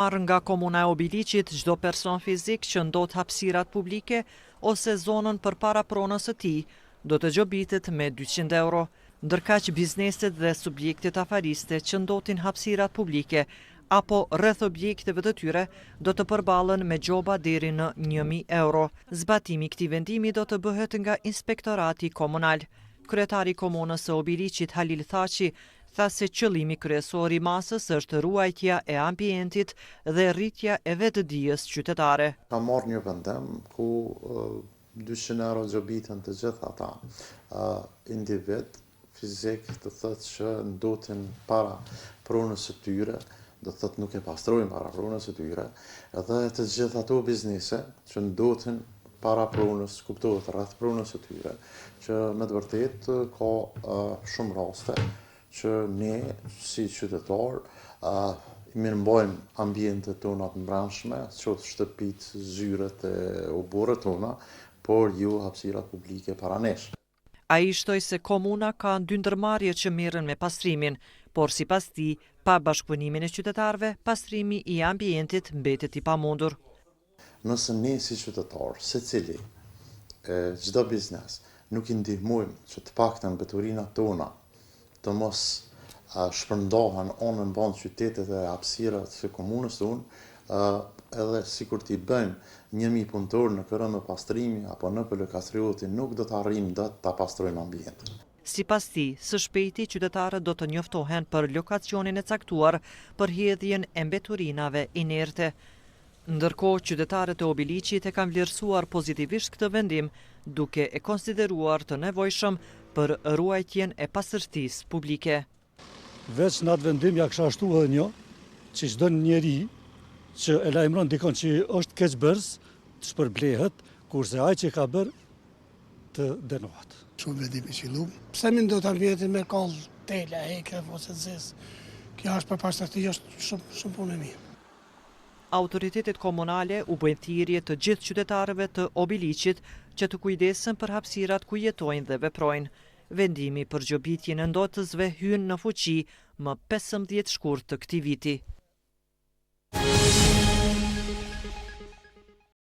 Marrë nga komuna e Obiliqit, çdo person fizik që ndot hapësirat publike ose zonën përpara pronës së tij do të gjobitet me 200 euro, ndërkaq bizneset dhe subjektet afariste që ndotin hapësirat publike apo rreth objekteve të tyre do të përballen me gjoba deri në 1000 euro. Zbatimi i këtij vendimi do të bëhet nga Inspektorati Komunal. Kryetari i komunës së Obiliqit, Halil Thaçi, tha se qëllimi kryesor i masës është ruajtja e ambientit dhe rritja e vetëdijes qytetare. Ka marrë një vendim ku 200 euro gjobitën të gjithë ata individ fizik, të thotë që ndotin para pronës së tyre, do të thotë nuk e pastrojnë para pronës së tyre, edhe të gjithë ato biznese që ndotin para pronës, kuptohet rreth pronës së tyre, që me të vërtetë ka shumë raste që ne si qytetar i mirëmbajmë ambientet tona të mbrëmshme, qoftë shtëpitë, zyret e oborret tona, por jo hapësirat publike para nesh. Ai shtoi se komuna ka 2 ndërmarrje që merren me pastrimin, por sipas tij, pa bashkëpunimin e qytetarëve, pastrimi i ambientit mbetet i pamundur. Nëse ne si qytetar, secili, çdo biznes, nuk i ndihmojmë që të paktën mbeturinat tona të mos shpërndahen anën ban qytetet e hapësirat së komunës tonë, edhe sikur t'i bëjmë 1000 punëtorë në kërën e pastrimi apo në Pëllë Kastrioti, nuk do të arrijmë dot ta pastrojmë ambientin. Sipas tij, së shpejti qytetarët do të njoftohen për lokacionin e caktuar për hedhjen e mbeturinave inerte. Ndërkohë, qytetarët e Obiliqit e kanë vlerësuar pozitivisht këtë vendim, duke e konsideruar të nevojshëm për ruajtjen e pastërtisë publike. Veç në atë vendim ja kisha shtu edhe një, që çdo njeri që e lajmëron dikon që është keqbërës të shpërblehet, kurse ai që ka bërë të dënohet. Shumë vendim i qëllum. Pse më ndot ambientin me kallë, tela, heke, ose zez. Kjo është për pastërti, është shumë punë e mirë. Autoritetet komunale u bëjnë thirrje të gjithë qytetarëve të Obiliqit që të kujdesen për hapësirat ku jetojnë dhe veprojnë. Vendimi për gjobitjen e ndotësve hyn në fuqi më 15 shkurt të këtij viti.